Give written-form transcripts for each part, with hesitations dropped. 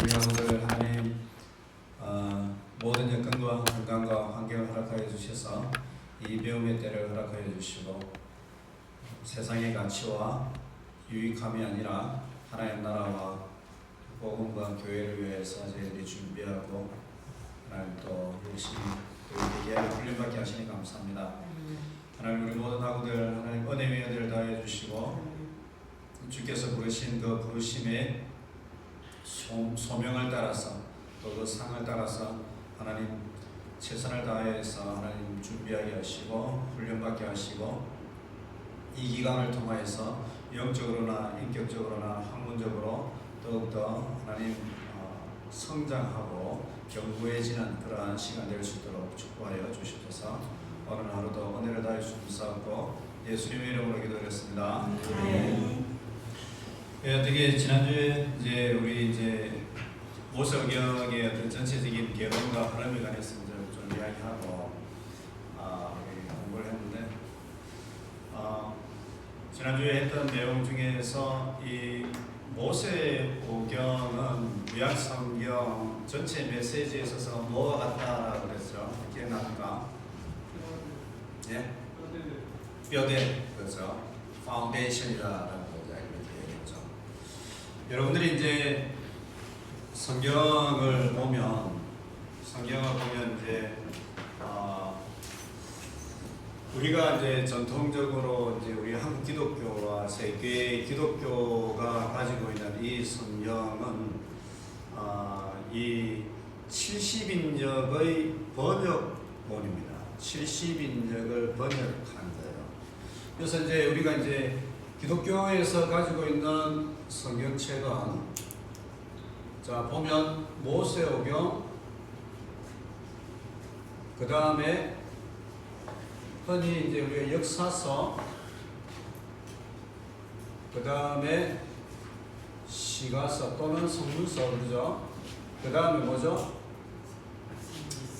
우리 학우들 하나님 모든 여건과 건강과 환경을 허락하여 주셔서 이 배움의 때를 허락하여 주시고 세상의 가치와 유익함이 아니라 하나님 나라와 복음과 교회를 위해서 저희들이 준비하고 하나님 또 열심히 예배를 훈련받게 하시니 감사합니다. 하나님 우리 모든 학우들 하나님 은혜 위에 은혜를 다해 주시고 주께서 부르신 그 부르심의 소명을 따라서 또 그 상을 따라서 하나님 최선을 다해서 하나님 준비하게 하시고 훈련받게 하시고 이 기간을 통하여서 영적으로나 인격적으로나 학문적으로 더욱더 하나님 성장하고 견고해지는 그러한 시간 될 수 있도록 축복하여 주시옵소서. 오늘 하루도 은혜를 다해 주시옵소서. 예수님의 이름으로 기도드렸습니다. 어떻게 지난주에 이제 우리 이제 모세오경의 어떤 전체적인 개론과 흐름에 관해서 좀 이야기하고 공부를 했는데 지난주에 했던 내용 중에서 이 모세오경은 구약성경 전체 메시지에 있어서 뭐와 같다라고 그랬죠? 기억납니까? 예? 뼈대, 그렇죠? 파운데이션이다라고 여러분들이 이제 성경을 보면 이제 우리가 이제 전통적으로 이제 우리 한국 기독교와 세계 기독교가 가지고 있는 이 성경은 이 70인역의 번역본입니다. 70인역을 번역한 거예요. 그래서 이제 우리가 이제 기독교에서 가지고 있는 성경책은 자 보면 모세오경, 그 다음에 흔히 이제 우리가 역사서, 그 다음에 시가서 또는 성문서 그러죠. 그 다음에 뭐죠?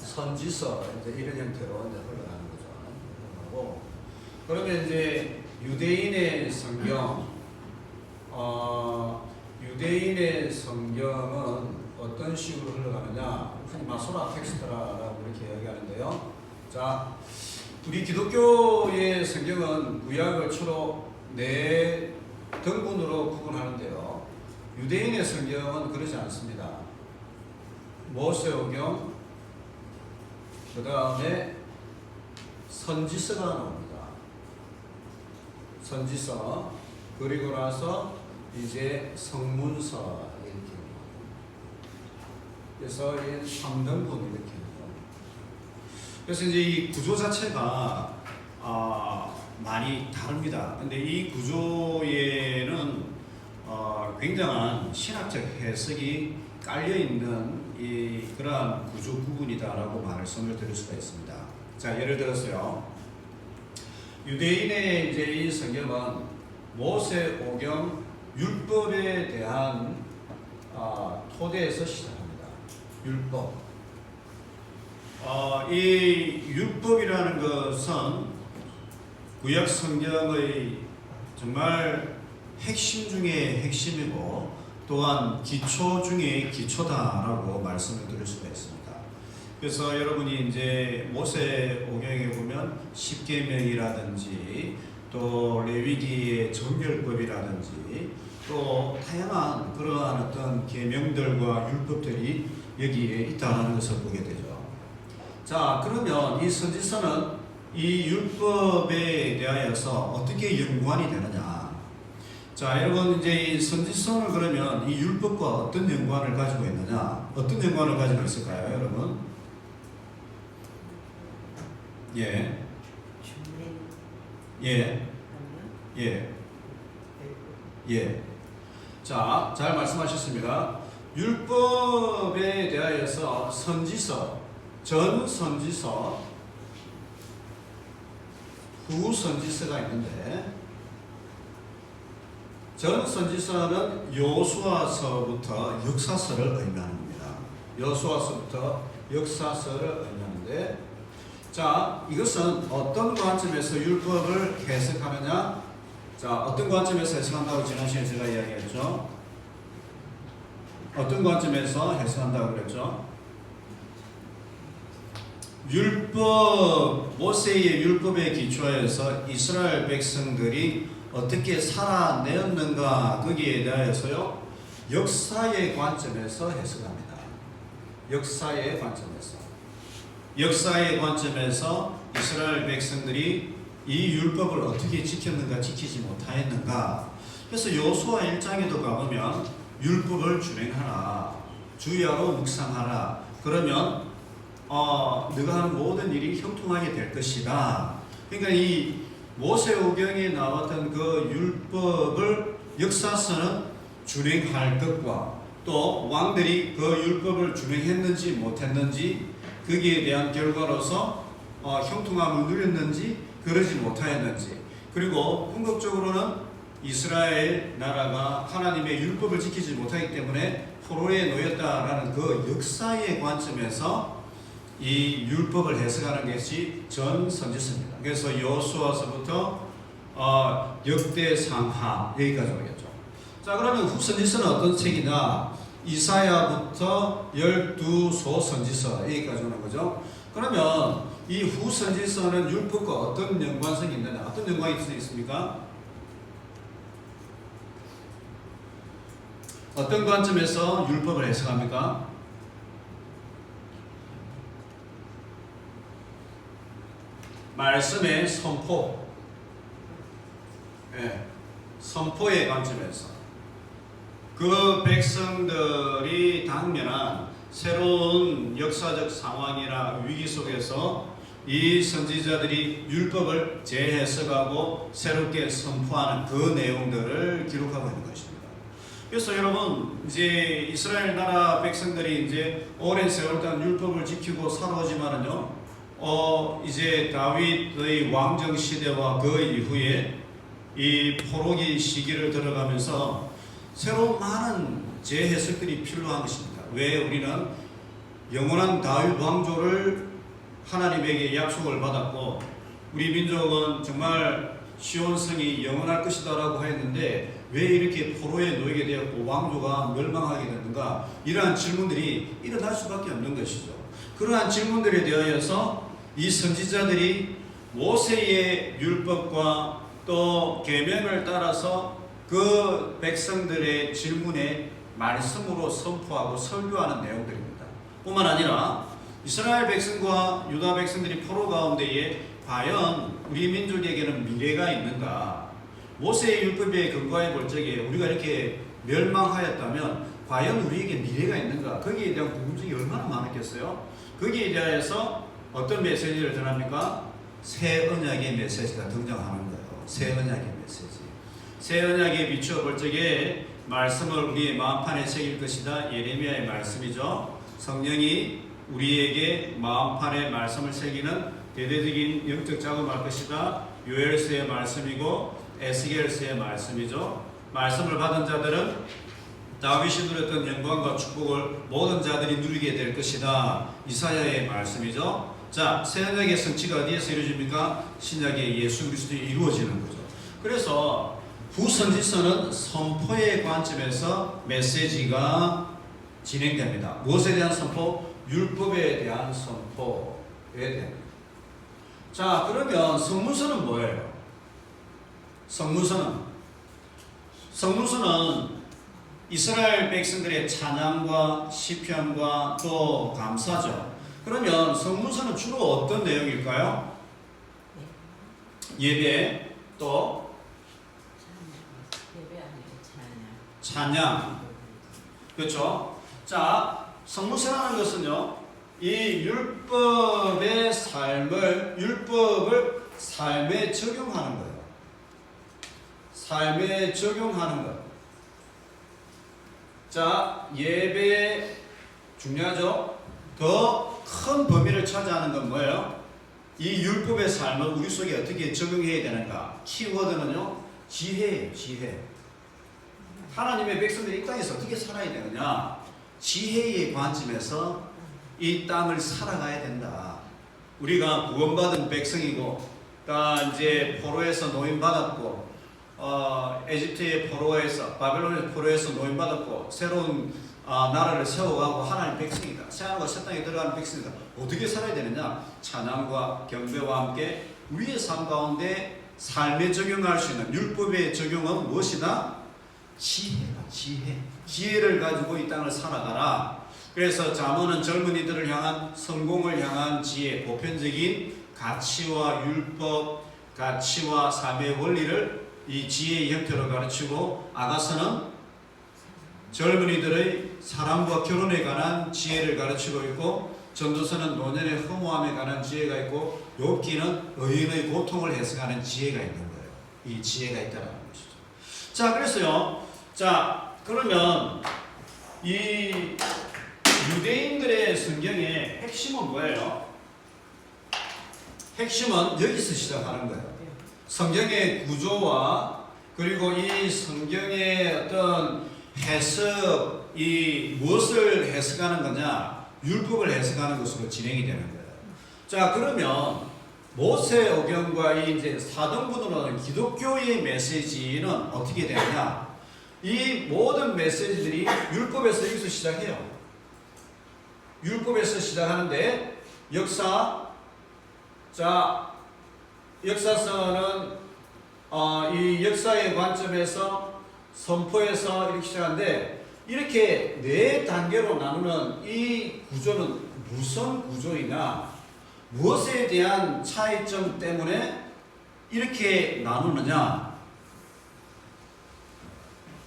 선지서 이제 이런 형태로 이제 흘러가는 거죠. 그러면 이제 유대인의 성경, 유대인의 성경은 어떤 식으로 흘러가느냐? 흔히 마소라 텍스트라고 이렇게 이야기하는데요. 자, 우리 기독교의 성경은 구약을 주로 네 등분으로 구분하는데요. 유대인의 성경은 그러지 않습니다. 모세오경, 그 다음에 선지서가 나옵니다. 선지서, 그리고 나서 이제 성문서 이렇게. 그래서 이 3등분 이렇게. 그래서 이제 이 구조 자체가 많이 다릅니다. 근데 이 구조에는 굉장한 신학적 해석이 깔려 있는 이 그러한 구조 부분이다라고 말씀을 드릴 수가 있습니다. 자, 예를 들어서요. 유대인의 이제 이 성경은 모세오경 율법에 대한 토대에서 시작합니다. 율법. 이 율법이라는 것은 구약 성경의 정말 핵심 중에 핵심이고 또한 기초 중에 기초다라고 말씀을 드릴 수가 있습니다. 그래서 여러분이 이제 모세오경에 보면 십계명이라든지 또 레위기의 정결법이라든지 또 다양한 그러한 어떤 계명들과 율법들이 여기에 있다는 것을 보게 되죠. 자, 그러면 이 선지서는 이 율법에 대하여서 어떻게 연관이 되느냐? 자, 여러분 이제 이 선지서는 그러면 이 율법과 어떤 연관을 가지고 있느냐? 어떤 연관을 가지고 있을까요, 여러분? 예. 예. 예. 예. 자, 잘 말씀하셨습니다. 율법에 대하여서 선지서, 전 선지서, 후 선지서가 있는데, 전 선지서는 여호수아서부터 역사서를 의미하는 겁니다. 여호수아서부터 역사서를 의미하는데, 자, 이것은 어떤 관점에서 율법을 해석하느냐? 자, 어떤 관점에서 해석한다고 지난 시간에 제가 이야기했죠? 어떤 관점에서 해석한다고 그랬죠? 율법, 모세의 율법에 기초하여서 이스라엘 백성들이 어떻게 살아내었는가 거기에 대하여서요 역사의 관점에서 해석합니다. 역사의 관점에서 이스라엘 백성들이 이 율법을 어떻게 지켰는가 지키지 못하였는가. 그래서 여호수아 1장에도 가보면 율법을 준행하라, 주야로 묵상하라, 그러면 네가 하는 모든 일이 형통하게 될 것이다. 그러니까 이 모세오경에 나왔던 그 율법을 역사서는 준행할 것과 또 왕들이 그 율법을 준행했는지 못했는지 거기에 대한 결과로서 형통함을 누렸는지 그러지 못하였는지, 그리고 궁극적으로는 이스라엘 나라가 하나님의 율법을 지키지 못하기 때문에 포로에 놓였다라는 그 역사의 관점에서 이 율법을 해석하는 것이 전 선지서입니다. 그래서 여호수아서부터 역대상하 여기까지 오겠죠. 자, 그러면 후선지서는 어떤 책이냐? 이사야부터 12소 선지서 여기까지 오는 거죠. 그러면 이 후선지서는 율법과 어떤 연관성이 있느냐? 어떤 연관이 있습니까? 어떤 관점에서 율법을 해석합니까? 말씀의 선포, 선포의 관점에서 그 백성들이 당면한 새로운 역사적 상황이나 위기 속에서 이 선지자들이 율법을 재해석하고 새롭게 선포하는 그 내용들을 기록하고 있는 것입니다. 그래서 여러분, 이제 이스라엘 나라 백성들이 이제 오랜 세월 동안 율법을 지키고 살아오지만은요, 이제 다윗의 왕정 시대와 그 이후에 이 포로기 시기를 들어가면서 새로 많은 재해석들이 필요한 것입니다. 왜? 우리는 영원한 다윗 왕조를 하나님에게 약속을 받았고 우리 민족은 정말 시온성이 영원할 것이다 라고 했는데 왜 이렇게 포로에 놓이게 되었고 왕조가 멸망하게 됐는가? 이러한 질문들이 일어날 수밖에 없는 것이죠. 그러한 질문들에 대하여서 이 선지자들이 모세의 율법과 또 계명을 따라서 그 백성들의 질문에 말씀으로 선포하고 설교하는 내용들입니다. 뿐만 아니라 이스라엘 백성과 유다 백성들이 포로 가운데에 과연 우리 민족에게는 미래가 있는가? 모세의 율법에 근거해 볼 적에 우리가 이렇게 멸망하였다면 과연 우리에게 미래가 있는가? 거기에 대한 궁금증이 얼마나 많았겠어요? 거기에 대하여서 어떤 메시지를 전합니까? 새 언약의 메시지가 등장하는 거예요. 새 언약의 메시지. 새 언약에 비추어 볼 적에 말씀을 우리의 마음판에 새길 것이다. 예레미야의 말씀이죠. 성령이 우리에게 마음판에 말씀을 새기는 대대적인 영적 작업을 할 것이다. 요엘서의 말씀이고 에스겔서의 말씀이죠. 말씀을 받은 자들은 다윗이 누렸던 영광과 축복을 모든 자들이 누리게 될 것이다. 이사야의 말씀이죠. 자, 새 언약의 성취가 어디에서 이루어집니까? 신약의 예수 그리스도에 이루어지는 거죠. 그래서 후선지서는 선포의 관점에서 메시지가 진행됩니다. 무엇에 대한 선포? 율법에 대한 선포에 대한. 자, 그러면 성문서는 뭐예요? 성문서는 이스라엘 백성들의 찬양과 시편과 또 감사죠. 그러면 성문서는 주로 어떤 내용일까요? 예배, 또 찬양. 그렇죠? 자, 성문서라는 것은요, 이 율법을 삶에 적용하는 거예요. 삶에 적용하는 것. 자, 예배 중요하죠? 더 큰 범위를 차지하는 건 뭐예요? 이 율법의 삶을 우리 속에 어떻게 적용해야 되는가? 키워드는요, 지혜예요, 지혜. 하나님의 백성들이 이 땅에서 어떻게 살아야 되느냐? 지혜의 관점에서 이 땅을 살아가야 된다. 우리가 구원받은 백성이고, 이제 포로에서 노임받았고, 에집트의 포로에서, 바벨론의 포로에서 노임받았고, 새로운 나라를 세워가고 하나님 백성이다. 새하늘과 새 땅에 들어가는 백성이다. 어떻게 살아야 되느냐? 찬양과 경배와 함께 우리의 삶 가운데 삶에 적용할 수 있는 율법의 적용은 무엇이다? 지혜를 가지고 이 땅을 살아가라. 그래서 잠언은 젊은이들을 향한 성공을 향한 지혜, 보편적인 가치와 율법, 가치와 삶의 원리를 이 지혜의 형태로 가르치고, 아가서는 젊은이들의 사랑과 결혼에 관한 지혜를 가르치고 있고, 전도서는 노년의 허무함에 관한 지혜가 있고, 욥기는 의인의 고통을 해석하는 지혜가 있는 거예요. 이 지혜가 있다는 것이죠. 자, 그래서요. 자, 그러면 이 유대인들의 성경의 핵심은 뭐예요? 핵심은 여기서 시작하는 거예요. 성경의 구조와 그리고 이 성경의 어떤 해석, 이 무엇을 해석하는 거냐? 율법을 해석하는 것으로 진행이 되는 거예요. 자, 그러면 모세오경과 이제 사등분으로는 기독교의 메시지는 어떻게 되느냐? 이 모든 메시지들이 율법에서 여기서 시작해요. 율법에서 시작하는데 역사서는 이 역사의 관점에서 선포해서 이렇게 시작하는데, 이렇게 네 단계로 나누는 이 구조는 무슨 구조이냐, 무엇에 대한 차이점 때문에 이렇게 나누느냐.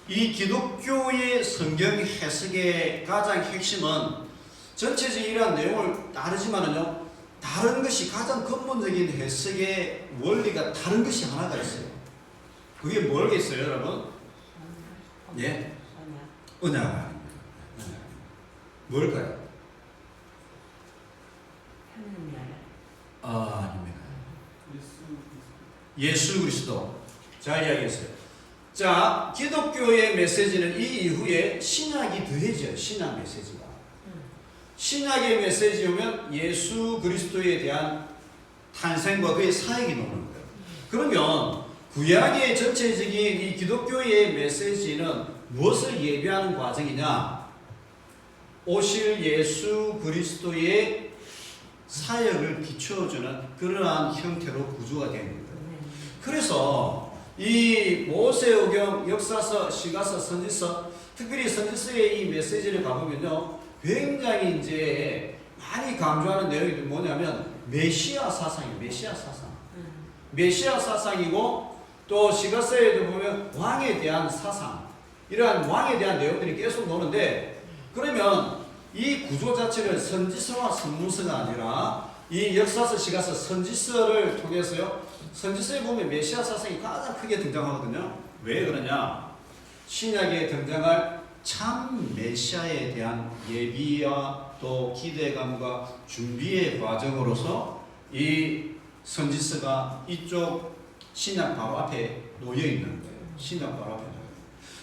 이 기독교의 성경 해석의 가장 핵심은 전체적인 이러한 내용을 따르지만은요, 다른 것이 가장 근본적인 해석의 원리가 다른 것이 하나가 있어요. 그게 뭐겠어요, 여러분? 예? 언약 아닙니다. 뭘까요? 아닙니다. 예수 그리스도. 잘 이야기했어요. 자, 기독교의 메시지는 이 이후에 신약이 더해져요. 신약 메시지가. 신약의 메시지오면 예수 그리스도에 대한 탄생과 그의 사역이 나오는 거예요. 그러면 구약의 전체적인 이 기독교의 메시지는 무엇을 예비하는 과정이냐? 오실 예수 그리스도의 사역을 비추어주는 그러한 형태로 구조가 되는 거예요. 그래서 이 모세오경, 역사서, 시가서, 선지서, 특별히 선지서의 이 메시지를 가보면요, 굉장히 이제 많이 강조하는 내용이 뭐냐면 메시아 사상이에요. 메시아 사상이고, 또 시가서에도 보면 왕에 대한 사상, 이러한 왕에 대한 내용들이 계속 나오는데, 그러면 이 구조 자체를 선지서와 선문서가 아니라 이 역사서, 시가서, 선지서를 통해서요, 선지서에 보면 메시아 사상이 가장 크게 등장하거든요. 왜 그러냐? 신약에 등장할 참 메시아에 대한 예비와 또 기대감과 준비의 과정으로서 이 선지서가 이쪽 신약 바로 앞에 놓여 있는 거예요. 신약 바로 앞에 놓여 있는 거예요.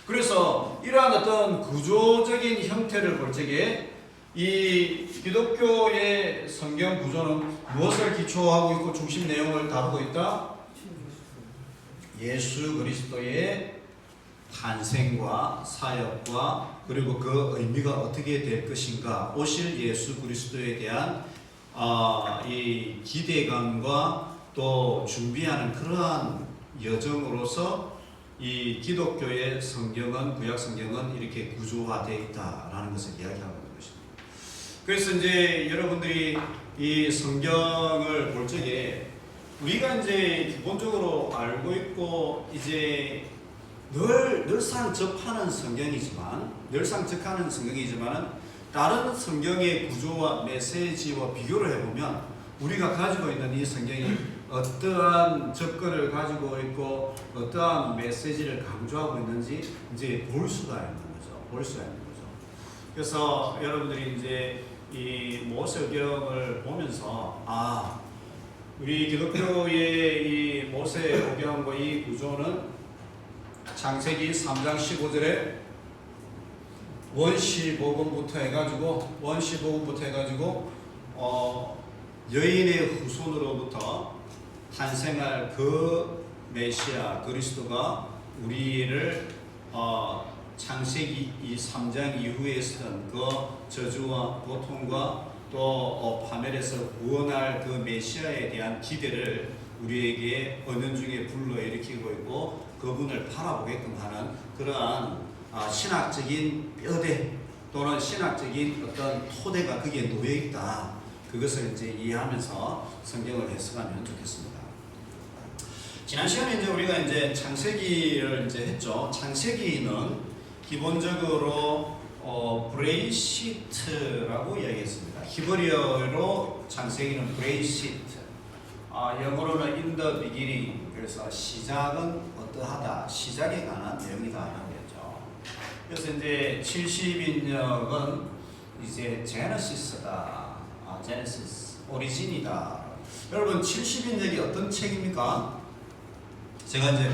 그래서 이러한 어떤 구조적인 형태를 볼 적에 이 기독교의 성경 구조는 무엇을 기초하고 있고 중심 내용을 다루고 있다? 예수 그리스도의 탄생과 사역과 그리고 그 의미가 어떻게 될 것인가, 오실 예수 그리스도에 대한 이 기대감과 또 준비하는 그러한 여정으로서 이 기독교의 성경은, 구약 성경은 이렇게 구조화되어 있다라는 것을 이야기하고 있는 것입니다. 그래서 이제 여러분들이 이 성경을 볼 적에 우리가 이제 기본적으로 알고 있고 이제 늘상 접하는 성경이지만, 다른 성경의 구조와 메시지와 비교를 해보면 우리가 가지고 있는 이 성경이 어떠한 접근을 가지고 있고 어떠한 메시지를 강조하고 있는지 이제 볼 수가 있는 거죠. 그래서 여러분들이 이제 이 모세오경을 보면서 우리 기독교의 이 모세오경과 이 구조는 창세기 3장 15절에 원시복음부터 해가지고 여인의 후손으로부터 탄생할 그 메시아 그리스도가 우리를 창세기 이 3장 이후에 있었던 그 저주와 고통과 또 파멸에서 구원할 그 메시아에 대한 기대를 우리에게 은연중에 불러일으키고 있고 그분을 바라보게끔 하는 그러한 신학적인 뼈대 또는 신학적인 어떤 토대가 거기에 놓여 있다. 그것을 이제 이해하면서 성경을 해석하면 좋겠습니다. 지난 시간에 이제 우리가 이제 창세기를 이제 했죠. 창세기는 기본적으로 브레이시트라고 이야기했습니다. 히브리어로 창세기는 브레이시트, 영어로는 in the beginning. 그래서 시작은 어떠하다, 시작에 관한 내용이다 하겠죠. 그래서 이제 70인역은 이제 제네시스다, 제네시스, 오리진이다. 여러분 70인역이 어떤 책입니까? 제가 이제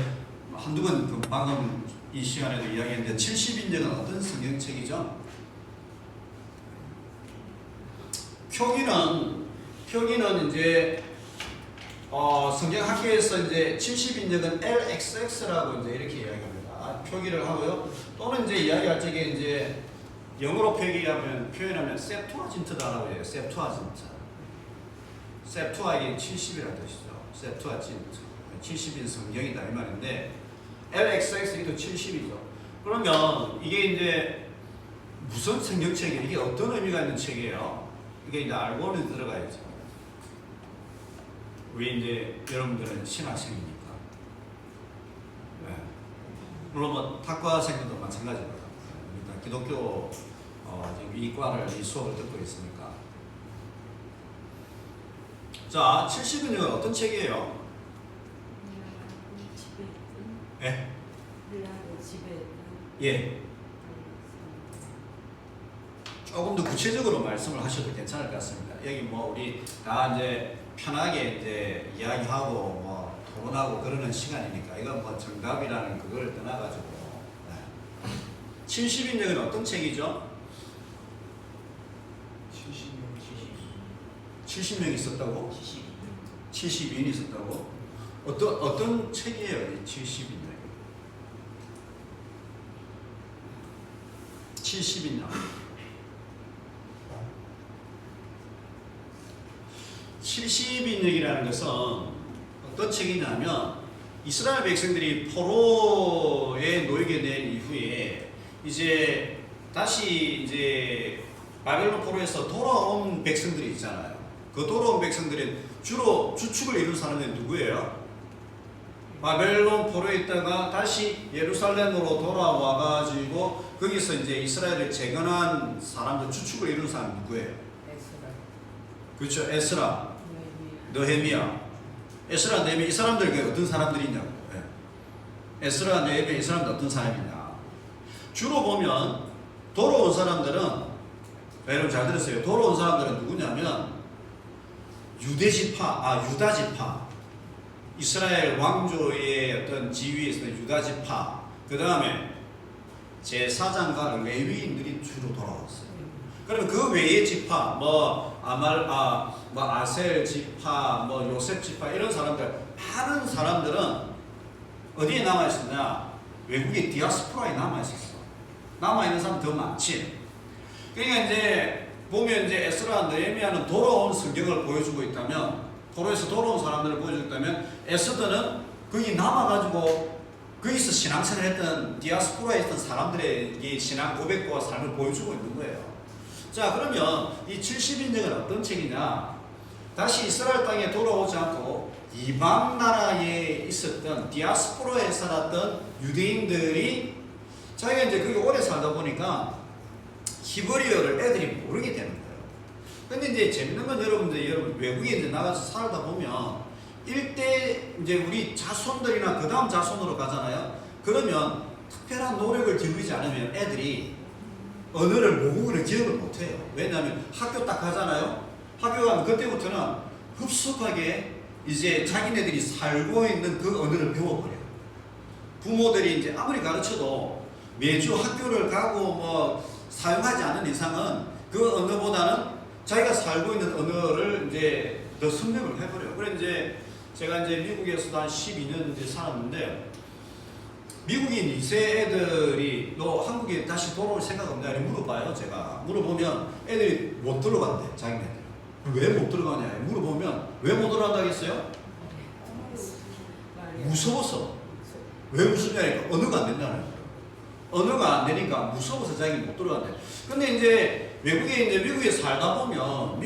한두 번 방금 이 시간에도 이야기했는데 70인역은 어떤 성경책이죠? 표기는 이제 성경 학교에서 이제 70인역은 LXX라고 이제 이렇게 이야기합니다. 표기를 하고요. 또는 이제 이야기할 적에 이제 영어로 표현하면 셉투아진트다라고 해요. 셉투아진트. 셉투아 이게 70이라는 뜻이죠. 셉투아진트. 70인 성경이다 이 말인데 LXX도 70이죠. 그러면 이게 이제 무슨 성경책이에요? 이게 어떤 의미가 있는 책이에요? 이게 이제 알고는 들어가야죠. 왜 이제 여러분들은 신학생이니까. 네. 물론 뭐 학과생들도 마찬가지입니다. 그러니까 기독교 지금 이 수업을 듣고 있으니까. 자, 70인역은 어떤 책이에요? 예? 예. 조금 더 구체적으로 말씀을 하셔도 괜찮을 것 같습니다. 여기 뭐 우리 다 이제 편하게 이제 이야기하고 뭐 토론하고 그러는 시간이니까 이건 뭐 정답이라는 그걸 떠나가지고 70인역은 어떤 책이죠? 70명 있었다고? 72인 있었다고? 어떤 책이에요? 이 70인역? 70인역. 70인역이라는 것은 어떤 책이냐면 이스라엘 백성들이 포로에 놓이게 된 이후에 이제 다시 이제 바벨론 포로에서 돌아온 백성들이 있잖아요. 그 돌아온 백성들은 주로 주축을 이룬 사람들이 누구예요? 바벨론 포로에 있다가 다시 예루살렘으로 돌아와 가지고 거기서 이제 이스라엘을 재건한 사람들 주축을 이룬 사람 누구예요? 그렇죠. 에스라, 느헤미야. 에스라, 느헤미야 이 사람들이 어떤 사람들이냐고. 에스라, 느헤미야 이 사람들 어떤 사람이냐. 주로 보면 돌아온 사람들은 여러분 잘 들으세요. 돌아온 사람들은 누구냐면 유다 지파. 이스라엘 왕조의 어떤 지위에 있는 유다 지파. 그 다음에 제사장과 레위인들이 주로 돌아왔어요. 그러면 그 외의 지파, 아셀 지파, 요셉 지파 이런 사람들, 많은 사람들은 어디에 남아 있었냐? 외국의 디아스포라에 남아 있었어. 남아 있는 사람 더 많지. 그러니까 이제 보면 이제 에스라, 느헤미야는 돌아온 성경을 보여주고 있다면, 포로에서 돌아온 사람들을 보여주고 있다면, 에스더는 거기 남아가지고 거기서 신앙생활을 했던 디아스포라에 있던 사람들의 신앙 고백과 삶을 보여주고 있는 거예요. 자, 그러면 이 70인역은 어떤 책이냐? 다시 이스라엘 땅에 돌아오지 않고 이방 나라에 있었던 디아스포라에 살았던 유대인들이 자기가 이제 거기 오래 살다 보니까 히브리어를 애들이 모르게 되는 거예요. 근데 이제 재밌는 건 여러분 외국에 이제 나가서 살다 보면 일대 이제 우리 자손들이나 그 다음 자손으로 가잖아요. 그러면 특별한 노력을 기울이지 않으면 애들이 언어를 모국어를 기억을 못해요. 왜냐하면 학교 딱 가잖아요. 학교 가면 그때부터는 흡속하게 이제 자기네들이 살고 있는 그 언어를 배워버려요. 부모들이 이제 아무리 가르쳐도 매주 학교를 가고 사용하지 않는 이상은 그 언어보다는 자기가 살고 있는 언어를 이제 더 습득을 해버려요. 그래 이제 제가 이제 미국에서도 한 12년 이제 살았는데 미국인 2세 애들이 너 한국에 다시 돌아올 생각 없냐? 이렇게 물어봐요. 제가 물어보면 애들이 못 들어간대. 자기네들 왜 못 들어가냐 물어보면 왜 못 들어간다겠어요? 무서워서. 왜 무섭냐니까 언어가 안 된다는 거예요. 언어가 안 되니까 무서워서 자기 못 들어간대. 근데 이제 외국에 이제 미국에 살다 보면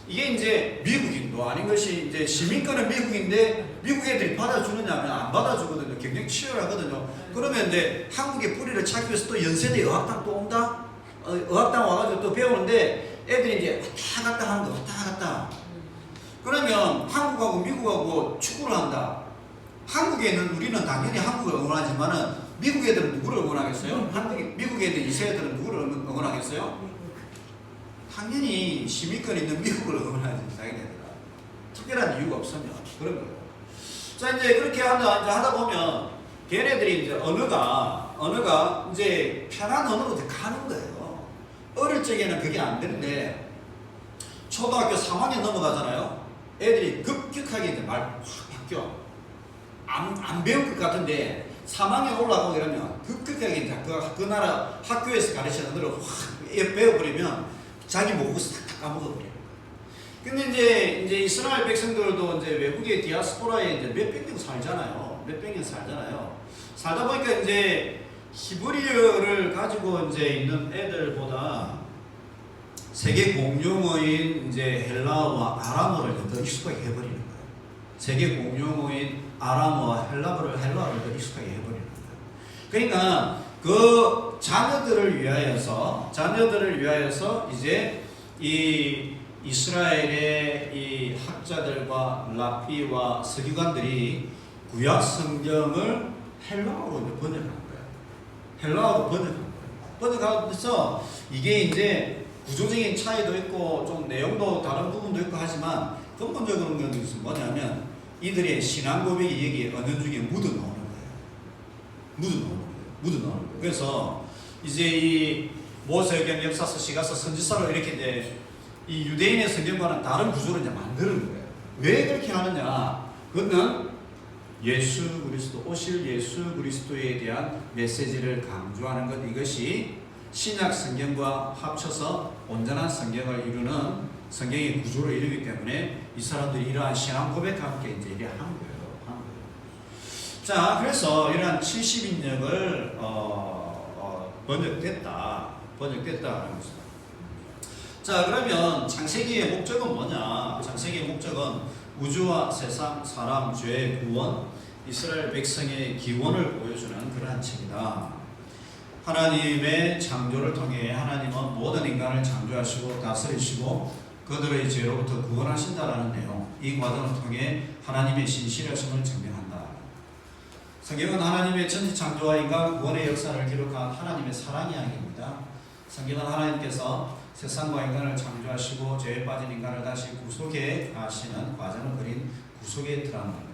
이게 이제 미국인도 아닌 것이 이제 시민권은 미국인데 미국 애들이 받아주느냐 하면 안 받아주거든요. 굉장히 치열하거든요. 그러면 이제 한국의 뿌리를 찾기 위해서 또 연세대 어학당 또 온다? 어학당 와가지고 또 배우는데 애들이 이제 왔다 갔다 하는 거 왔다 갔다. 그러면 한국하고 미국하고 축구를 한다. 한국에는 우리는 당연히 한국을 응원하지만은 미국 애들은 누구를 응원하겠어요? 미국 애들 2세 애들은 누구를 응원하겠어요? 당연히 시민권 있는 미국을 응원하지 자기네들은. 특별한 이유가 없으면 그런 거예요. 자 이제 그렇게 하다 보면 걔네들이 이제 언어가 이제 편한 언어로 가는 거예요. 어릴 적에는 그게 안 되는데 초등학교 3학년 넘어가잖아요. 애들이 급격하게 이제 말 확 바뀌어. 안 배울 것 같은데 3학년 올라가고 이러면 급격하게 이제 그 나라 학교에서 가르치는 언어를 확 배워버리면 자기 모국에서 다 까먹어버려요. 근데 이제 이스라엘 백성들도 이제 외국의 디아스포라에 이제 몇백 년 살잖아요. 살다 보니까 이제 히브리어를 가지고 이제 있는 애들보다 세계 공용어인 이제 헬라어와 아람어를 더 익숙하게 해버리는 거예요. 세계 공용어인 아람어와 헬라어를 더 익숙하게 해버리는 거예요. 그러니까 그 자녀들을 위하여서 이제 이 이스라엘의 이 학자들과 랍비와 서기관들이 구약 성경을 헬라어로 번역한 거예요. 번역하면서 이게 이제 구조적인 차이도 있고 좀 내용도 다른 부분도 있고 하지만 근본적으로는 뭐냐면 이들의 신앙 고백이 여기 언어 중에 묻어나오는 거예요. 그래서 이제 이 모세경, 역사서, 시가서, 선지서를 이렇게 이제 이 유대인의 성경과는 다른 구조를 이제 만드는 거예요. 왜 그렇게 하느냐? 그거는 오실 예수 그리스도에 대한 메시지를 강조하는 것, 이것이 신약 성경과 합쳐서 온전한 성경을 이루는 성경의 구조를 이루기 때문에 이 사람들이 이러한 신앙 고백과 함께 이제 이래 한 거예요. 자, 그래서 이러한 70인역을 번역됐다는 것입니다. 자, 그러면 창세기의 목적은 뭐냐? 창세기의 목적은 우주와 세상, 사람, 죄의 구원, 이스라엘 백성의 기원을 보여주는 그러한 책이다. 하나님의 창조를 통해 하나님은 모든 인간을 창조하시고 다스리시고 그들의 죄로부터 구원하신다라는 내용, 이 과정을 통해 하나님의 신실하심을 증명한다. 성경은 하나님의 천지창조와 인간 구원의 역사를 기록한 하나님의 사랑 이야기입니다. 성경은 하나님께서 세상과 인간을 창조하시고 죄에 빠진 인간을 다시 구속해 가시는 과정을 그린 구속의 드라마입니다.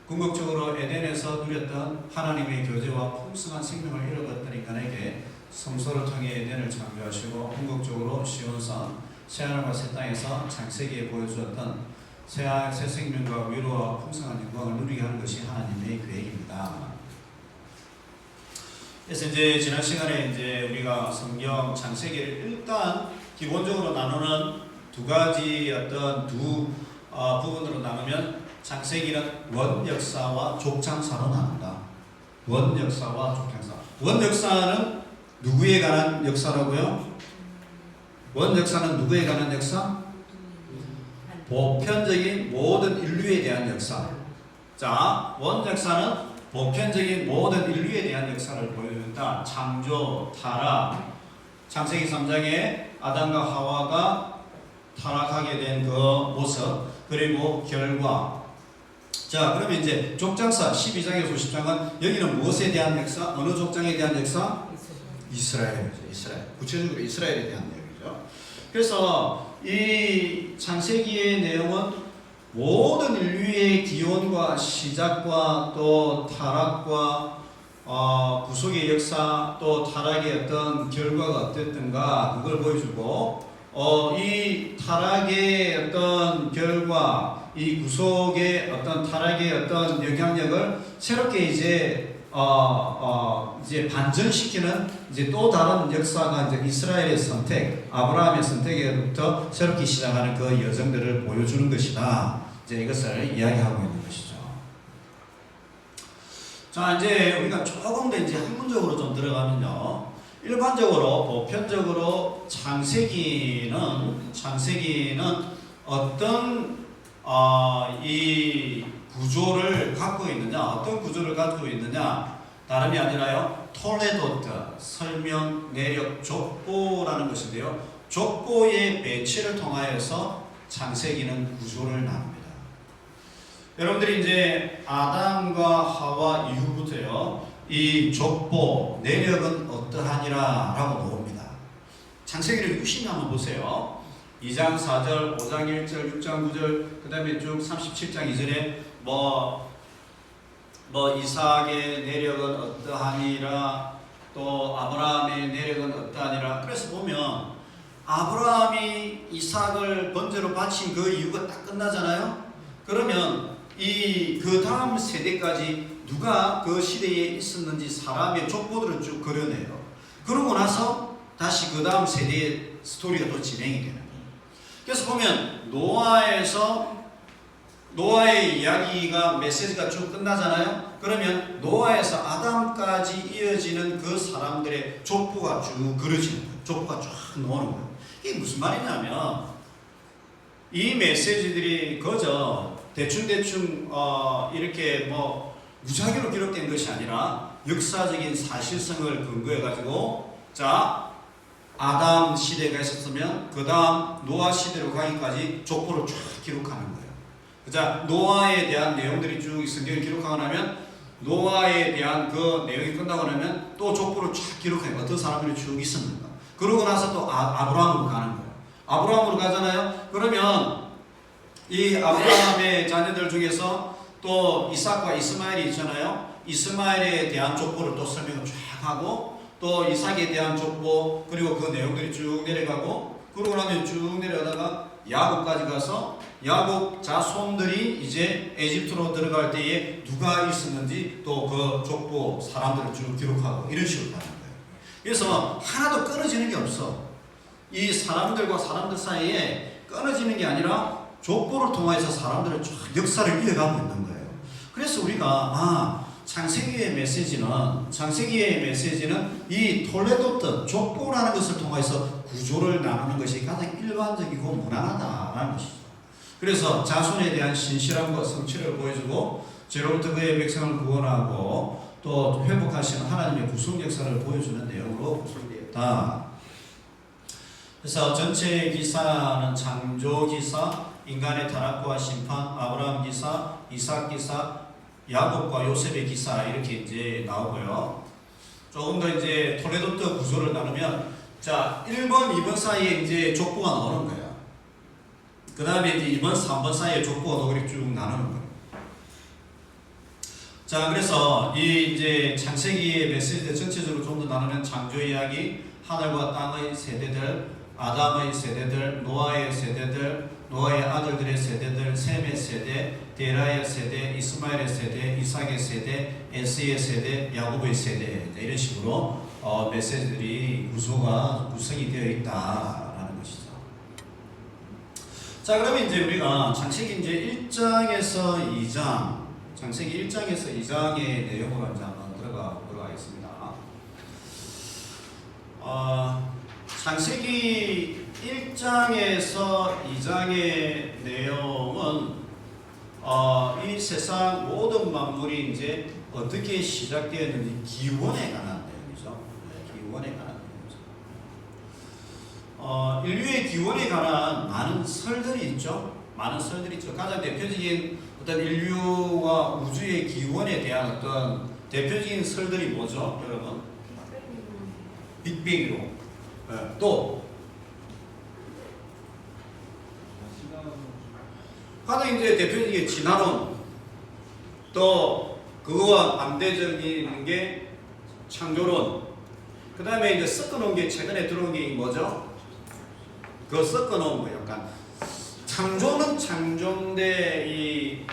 궁극적으로 에덴에서 누렸던 하나님의 교제와 풍성한 생명을 잃어버렸던 인간에게 성소를 통해 에덴을 창조하시고 궁극적으로 시온산 새하늘과 새 땅에서 창세기에 보여주었던 새 생명과 위로와 풍성한 영광을 누리게 하는 것이 하나님의 계획입니다. 그래서 이제 지난 시간에 이제 우리가 성경 창세기를 일단 기본적으로 나누는 두 가지 부분으로 나누면 창세기는 원역사와 족장사로 나눈다. 원역사는 누구에 관한 역사라고요? 원역사는 누구에 관한 역사? 보편적인 모든 인류에 대한 역사. 자, 원역사는 보편적인 모든 인류에 대한 역사를 보여준다. 창조, 타락, 창세기 3장에 아담과 하와가 타락하게 된 그 모습, 그리고 결과. 자, 그러면 이제 족장사 12장에서 50장은 여기는 무엇에 대한 역사? 어느 족장에 대한 역사? 이스라엘이죠. 구체적으로 이스라엘에 대한 내용이죠. 그래서 이 창세기의 내용은 모든 인류의 기원과 시작과 또 타락과 구속의 역사, 또 타락의 어떤 결과가 어땠던가 그걸 보여주고 이 타락의 어떤 결과, 이 구속의 어떤 타락의 어떤 영향력을 새롭게 이제 반전시키는 이제 또 다른 역사가 이제 이스라엘의 선택, 아브라함의 선택에부터 새롭게 시작하는 그 여정들을 보여주는 것이다. 이제 이것을 이야기하고 있는 것이죠. 자, 이제 우리가 조금 더 이제 학문적으로 좀 들어가면요. 일반적으로 보편적으로 창세기는 어떤 이 구조를 갖고 있느냐, 어떤 구조를 가지고 있느냐, 다름이 아니라요, 톨레도트, 설명, 내력, 족보라는 것인데요. 족보의 매체를 통하여서 창세기는 구조를 나눕니다. 여러분들이 이제 아담과 하와 이후부터요, 이 족보, 내력은 어떠하니라 라고 나옵니다. 창세기를 유심히 한번 보세요. 2장 4절, 5장 1절, 6장 9절, 그 다음에 쭉 37장 이전에 뭐 이삭의 내력은 어떠하니라, 또 아브라함의 내력은 어떠하니라. 그래서 보면 아브라함이 이삭을 번제로 바친 그 이유가 딱 끝나잖아요. 그러면 그 다음 세대까지 누가 그 시대에 있었는지 사람의 족보들을 쭉 그려내요. 그러고 나서 다시 그 다음 세대의 스토리가 또 진행이 되는 거예요. 그래서 보면 노아의 이야기가 메시지가 쭉 끝나잖아요. 그러면 노아에서 아담까지 이어지는 그 사람들의 족보가 쭉 그려지는 거예요. 족보가 쫙 나오는 거예요. 이게 무슨 말이냐면 이 메시지들이 그저 대충 이렇게 뭐 무작위로 기록된 것이 아니라 역사적인 사실성을 근거해 가지고, 자, 아담 시대가 있었으면 그 다음 노아 시대로 가기까지 족보를 쫙 기록하는 거예요. 자, 노아에 대한 내용들이 쭉 성경에 기록하고 나면 노아에 대한 그 내용이 끝나고 나면 또 족보를 쫙 기록해요. 어떤 사람들이 쭉 있었는가. 그러고 나서 또 아브라함으로 가는 거예요. 아브라함으로 가잖아요. 그러면 이 아브라함의 자녀들 중에서 또 이삭과 이스마엘이 있잖아요. 이스마엘에 대한 족보를 또 설명을 쫙 하고, 또 이삭에 대한 족보, 그리고 그 내용들이 쭉 내려가고, 그러고 나면 쭉 내려가다가 야곱까지 가서 야곱 자손들이 이제 에집트로 들어갈 때에 누가 있었는지 또 그 족보 사람들을 쭉 기록하고 이런 식으로 가는 거예요. 그래서 하나도 끊어지는 게 없어. 이 사람들과 사람들 사이에 끊어지는 게 아니라 족보를 통해서 사람들의 역사를 이어가고 있는 거예요. 그래서 우리가 창세기의 메시지는 이 톨레도트 족보라는 것을 통해서 구조를 나누는 것이 가장 일반적이고 무난하다라는 것이죠. 그래서 자손에 대한 신실함과 성취를 보여주고 죄로부터 그의 백성을 구원하고 또 회복하시는 하나님의 구속 역사를 보여주는 내용으로 구성되었다. 그래서 전체 기사는 창조 기사, 인간의 타락과 심판, 아브라함 기사, 이삭 기사, 야곱과 요셉의 기사 이렇게 이제 나오고요. 조금 더 이제 톨레도트 구조를 나누면, 자, 1번, 2번 사이에 이제 족보가 나오는 거예요. 그 다음에 이제 2번, 3번 사이에 족보가 너그리 쭉 나누는 거예요. 자, 그래서 이 이제 창세기의 메시지를 전체적으로 좀 더 나누면 창조 이야기, 하늘과 땅의 세대들, 아담의 세대들, 노아의 세대들, 노아의 아들들의 세대들, 셈의 세대, 데라의 세대, 이스마엘의 세대, 이삭의 세대, 에스의 세대, 야곱의 세대, 이런 식으로 메시지들이 구성이 되어 있다라는 것이죠. 자, 그러면 이제 우리가 창세기 이제 1장에서 2장, 창세기 1장에서 2장의 내용으로 이제 한번 들어가 보도록 하겠습니다. 창세기 1장에서 2장의 내용은 이 세상 모든 만물이 이제 어떻게 시작되었는지 기원에 관한 내용이죠. 기원에 관한 내용이죠. 인류의 기원에 관한 많은 설들이 있죠. 가장 대표적인 어떤 인류와 우주의 기원에 대한 어떤 대표적인 설들이 뭐죠, 여러분? 빅뱅이로. 또 가장 이제 대표적인 진화론, 또 그거와 반대적인 게 창조론, 그 다음에 이제 섞어놓은 게 최근에 들어온 게 뭐죠? 그거 섞어놓은 거 약간 창조는 창조인데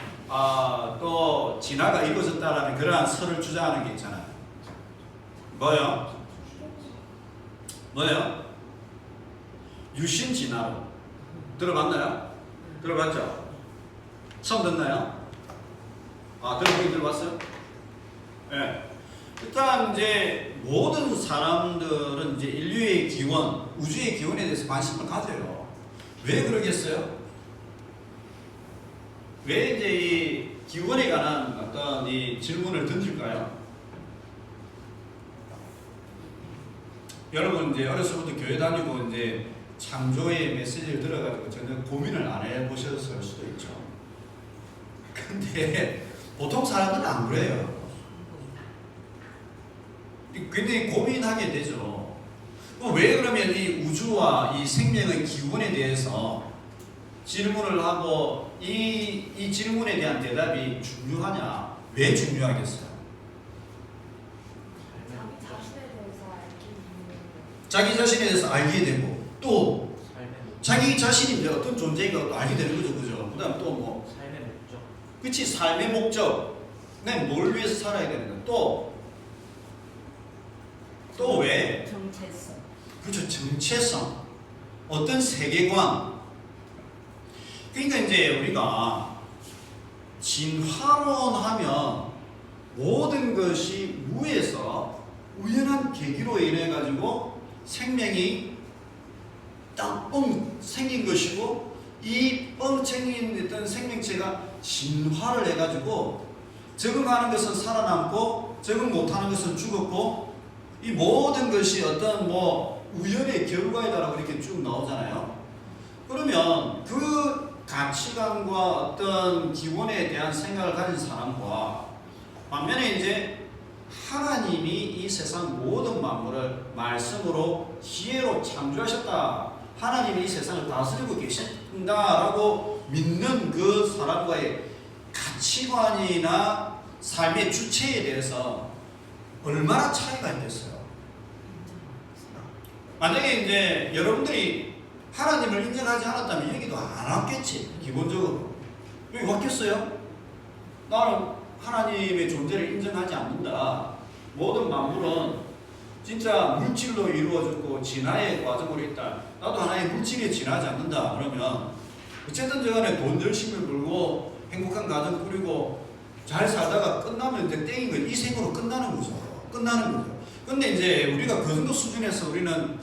또 진화가 이루어졌다라는 그러한 설을 주장하는 게 있잖아요. 뭐요? 유신 진화로 들어봤나요? 들어봤죠? 처음 듣나요? 들어보긴 들어봤어요? 네. 일단 이제 모든 사람들은 이제 인류의 기원, 우주의 기원에 대해서 관심을 가져요. 왜 그러겠어요? 왜 이제 이 기원에 관한 어떤 이 질문을 던질까요? 여러분 이제 어렸을 때부터 교회 다니고 이제 창조의 메시지를 들어가지고 전혀 고민을 안 해보셨을 수도 있죠. 근데 보통 사람들은 안 그래요. 굉장히 고민하게 되죠. 왜 그러면 이 우주와 이 생명의 기원에 대해서 질문을 하고 이 질문에 대한 대답이 중요하냐? 왜 중요하겠어요? 자기 자신에 대해서 알게 되고 또 자기 자신이 어떤 존재인가 알게 되는 거죠, 그죠? 그다음 또 뭐 삶의 목적. 그렇지, 삶의 목적. 내가 뭘 위해서 살아야 되는가? 또 왜? 정체성. 그렇죠, 정체성. 어떤 세계관. 그러니까 이제 우리가 진화론 하면 모든 것이 무에서 우연한 계기로 인해 가지고 생명이 딱 뻥 생긴 것이고, 이 뻥 생긴 어떤 생명체가 진화를 해가지고 적응하는 것은 살아남고 적응 못하는 것은 죽었고, 이 모든 것이 어떤 뭐 우연의 결과이다라고 이렇게 쭉 나오잖아요. 그러면 그 가치관과 어떤 기본에 대한 생각을 가진 사람과 반면에 이제 하나님이 이 세상 모든 만물을 말씀으로 지혜로 창조하셨다, 하나님이 이 세상을 다스리고 계신다라고 믿는 그 사람과의 가치관이나 삶의 주체에 대해서 얼마나 차이가 있겠어요. 만약에 이제 여러분들이 하나님을 인정하지 않았다면 얘기도 안 왔겠지. 기본적으로 왜 왔겠어요? 나는 하나님의 존재를 인정하지 않는다. 모든 만물은 진짜 물질로 이루어졌고 진화의 과정으로 있다. 나도 하나의 물질에 진화하지 않는다. 그러면 어쨌든 저간에 돈 열심히 벌고 행복한 가정 꾸리고 잘 살다가 끝나면 이제 땡인 거예요. 이 생으로 끝나는 거죠. 근데 이제 우리가 그 정도 수준에서 우리는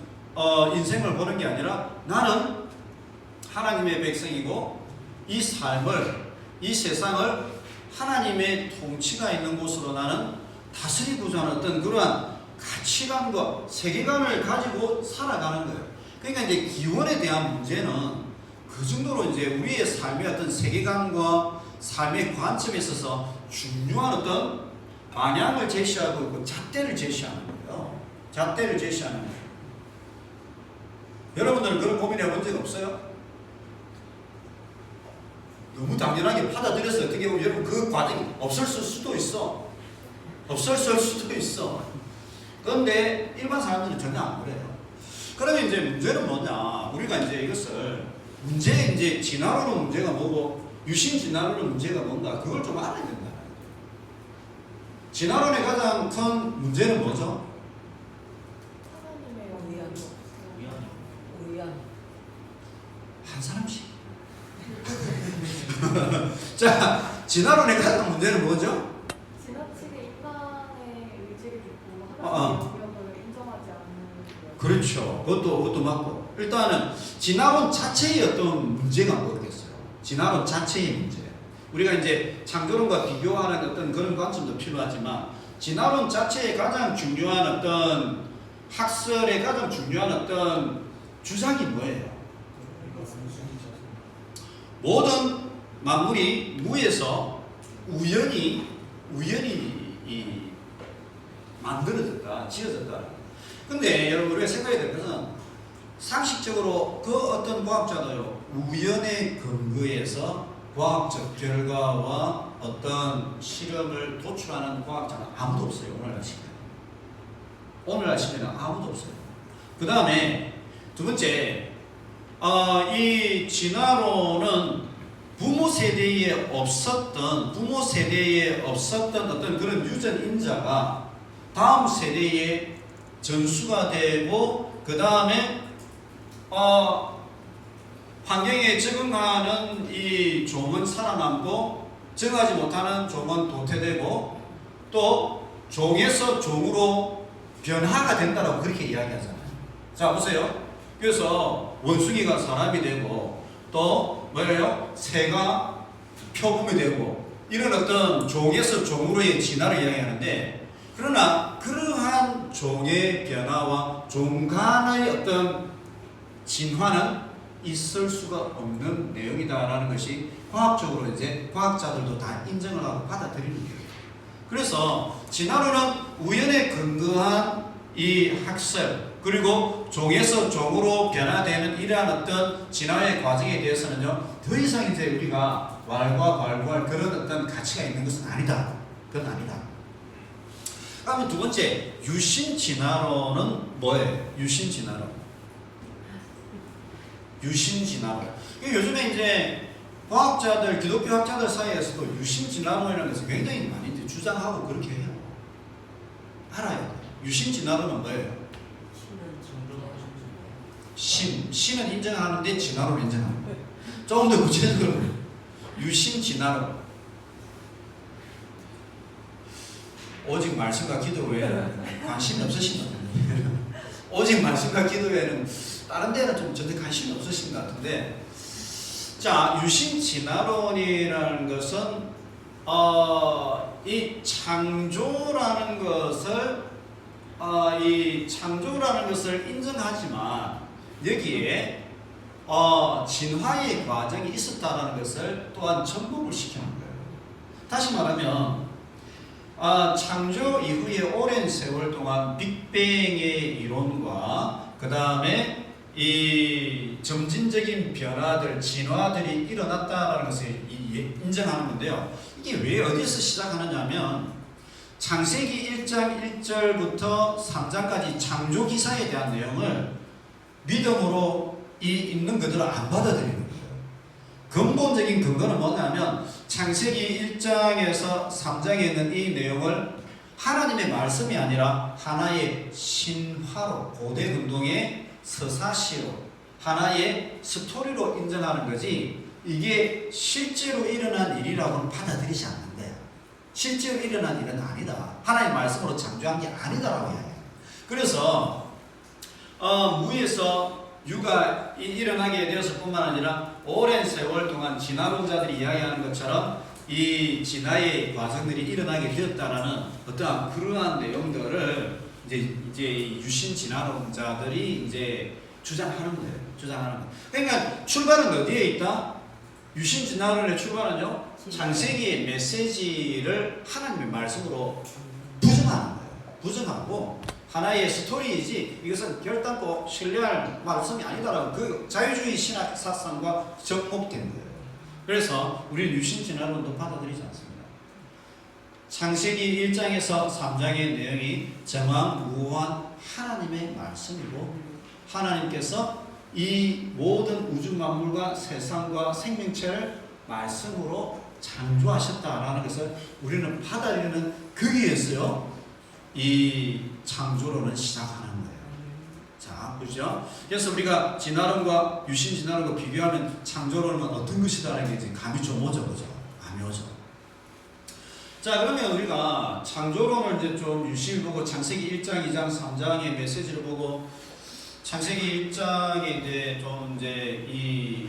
인생을 보는 게 아니라, 나는 하나님의 백성이고 이 삶을, 이 세상을 하나님의 통치가 있는 곳으로 나는 다스리고자 하는 어떤 그러한 가치관과 세계관을 가지고 살아가는 거예요. 그러니까 이제 기원에 대한 문제는 그 정도로 이제 우리의 삶의 어떤 세계관과 삶의 관점에 있어서 중요한 어떤 방향을 제시하고 있고 잣대를 제시하는 거예요. 잣대를 제시하는 거예요. 여러분들은 그런 고민해 본 적 없어요? 너무 당연하게 받아들여서 어떻게 보면 여러분 그 과정이 없었을 수도 있어. 그런데 일반 사람들은 전혀 안 그래요. 그러면 이제 문제는 뭐냐? 우리가 이제 이것을 이제 진화론의 문제가 뭐고 유신 진화론의 문제가 뭔가, 그걸 좀 알아야 된다. 진화론의 가장 큰 문제는 뭐죠? 우연. 한 사람씩. 자, 진화론의 가장 문제는 뭐죠? 지나치게 인간의 의지를 믿고 하나님의 영역을 인정하지 않는. 그렇죠. 그것도 맞고. 일단은 진화론 자체의 어떤 문제가 모르겠어요. 진화론 자체의 문제. 우리가 이제 창조론과 비교하는 어떤 그런 관점도 필요하지만, 진화론 자체의 가장 중요한 어떤 학설의 가장 중요한 어떤 주장이 뭐예요? 모든 만물이 무에서 우연히 만들어졌다, 지어졌다. 근데 여러분, 우리가 생각해야 될 것은 상식적으로 그 어떤 과학자도요, 우연의 근거에서 과학적 결과와 어떤 실험을 도출하는 과학자는 아무도 없어요. 오늘날 시대는 아무도 없어요. 그 다음에 두 번째, 이 진화론은 부모 세대에 없었던 어떤 그런 유전 인자가 다음 세대에 전수가 되고 그 다음에 환경에 적응하는 이 종은 살아남고 적응하지 못하는 종은 도태되고 또 종에서 종으로 변화가 된다라고 그렇게 이야기하잖아요. 자 보세요. 그래서 원숭이가 사람이 되고 또 뭐예요? 새가 표범이 되고 이런 어떤 종에서 종으로의 진화를 이야기하는데 그러나 그러한 종의 변화와 종 간의 어떤 진화는 있을 수가 없는 내용이다라는 것이 과학적으로 이제 과학자들도 다 인정을 하고 받아들이는 거예요. 그래서 진화론은 우연에 근거한 이 학설 그리고 종에서 종으로 변화되는 이러한 어떤 진화의 과정에 대해서는요 더 이상 이제 우리가 왈가왈부할 그런 어떤 가치가 있는 것은 아니다. 그건 아니다. 그러면 두 번째 유신 진화론은 뭐예요? 유신 진화론. 유신 진화론. 요즘에 이제 과학자들, 기독교 학자들 사이에서도 유신 진화론이라는 것을 굉장히 많이 이제 주장하고 그렇게 해요. 알아요. 유신 진화론은 뭐예요? 신은 인정하는데 진화론을 인정하는 거예요. 조금 더 구체적으로 유신 진화론. 오직 말씀과 기도 외에는 관심이 없으신 것 같아요. 오직 말씀과 기도 외에는 다른 데는 좀 전혀 관심이 없으신 것 같은데, 자 유신 진화론이라는 것은 이 창조라는 것을 인정하지만 여기에 진화의 과정이 있었다는 것을 또한 접목을 시키는 거예요. 다시 말하면 창조 이후에 오랜 세월 동안 빅뱅의 이론과 그 다음에 이 점진적인 변화들, 진화들이 일어났다는 것을 인정하는 건데요. 이게 왜 어디에서 시작하느냐 하면 창세기 1장 1절부터 3장까지 창조 기사에 대한 내용을 믿음으로 있는 그대로 안 받아들이는 거예요. 근본적인 근거는 뭐냐면 창세기 1장에서 3장에 있는 이 내용을 하나님의 말씀이 아니라 하나의 신화로, 고대 근동의 서사시로, 하나의 스토리로 인정하는 거지 이게 실제로 일어난 일이라고는 받아들이지 않는데, 실제로 일어난 일은 아니다. 하나님의 말씀으로 창조한 게 아니다라고 이야기해요. 그래서 무에서 유가 일어나게 되었을 뿐만 아니라 오랜 세월 동안 진화론자들이 이야기하는 것처럼 이 진화의 과정들이 일어나게 되었다라는 어떠한 그러한 내용들을 이제 유신 진화론자들이 이제 주장하는 거예요. 주장하는 거. 그러니까 출발은 어디에 있다? 유신 진화론의 출발은요. 창세기의 메시지를 하나님의 말씀으로 부정하는 거예요. 부정하고 하나의 스토리이지 이것은 결단코 신뢰할 말씀이 아니다라고 그 자유주의 신학 사상과 접목된 거예요. 그래서 우리는 유신 진화론도 받아들이지 않습니다. 창세기 1장에서 3장의 내용이 정황무한 하나님의 말씀이고 하나님께서 이 모든 우주 만물과 세상과 생명체를 말씀으로 창조하셨다라는 것을 우리는 받아들이는 거기에서요 이 창조론은 시작하는 거예요. 자, 그렇죠? 그래서 우리가 진화론과 유신 진화론과 비교하면 창조론은 어떤 것이다라는 게 이제 감이 좀 오죠, 그죠? 감이 오죠. 자, 그러면 우리가 창조론을 이제 좀 유심히 보고 창세기 1장, 2장, 3장의 메시지를 보고 창세기 1장에 이제 좀 이제 이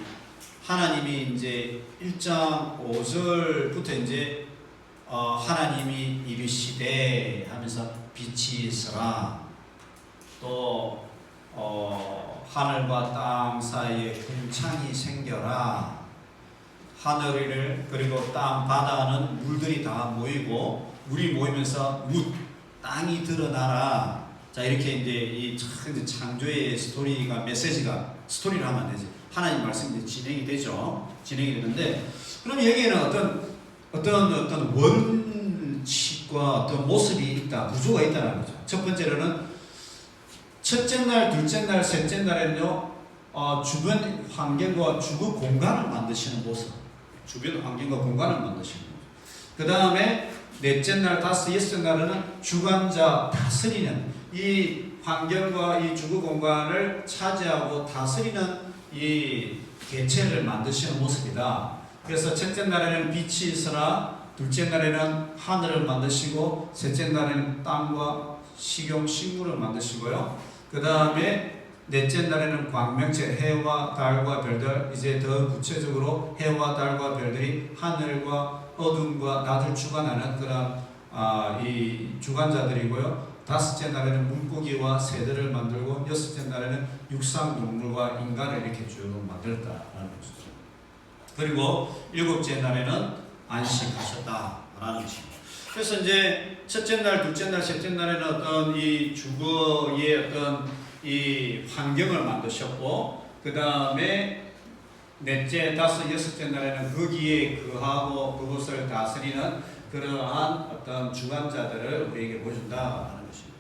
하나님이 이제 1장 5절부터 이제 하나님이 이르시되 하면서 빛이 있으라 또 하늘과 땅 사이에 궁창이 생겨라 하늘을 그리고 땅 바다는 물들이 다 모이고 물이 모이면서 땅이 드러나라. 자 이렇게 이제 창조의 스토리가 메시지가 스토리를 하면 안 되지. 하나님 말씀이 진행이 되죠. 진행이 되는데 그럼 여기에는 어떤 원칙과 어떤 모습이 있다, 구조가 있다는 거죠. 첫 번째로는 첫째 날, 둘째 날, 셋째 날에는요 주변 환경과 주거 공간을 만드시는 모습, 주변 환경과 공간을 만드시는 모습. 그 다음에 넷째 날, 다섯, 여섯째 날에는 주관자 다스리는 이 환경과 이 주거 공간을 차지하고 다스리는 이 개체를 만드시는 모습이다. 그래서 첫째 날에는 빛이 있으나, 둘째 날에는 하늘을 만드시고, 셋째 날에는 땅과 식용, 식물을 만드시고요. 그 다음에 넷째 날에는 광명체, 해와 달과 별들, 이제 더 구체적으로 해와 달과 별들이 하늘과 어둠과 낮을 주관하는 그런 이 주관자들이고요. 다섯째 날에는 물고기와 새들을 만들고, 여섯째 날에는 육상 동물과 인간을 이렇게 쭉 만들었다라는 것이죠. 그리고 일곱째 날에는 안식하셨다라는 것이죠. 그래서 이제 첫째 날, 둘째 날, 셋째 날에는 어떤 이 주거의 어떤 이 환경을 만드셨고, 그 다음에 넷째, 다섯, 여섯째 날에는 거기에 거하고 그것을 다스리는 그러한 어떤 주관자들을 우리에게 보여준다라는 것입니다.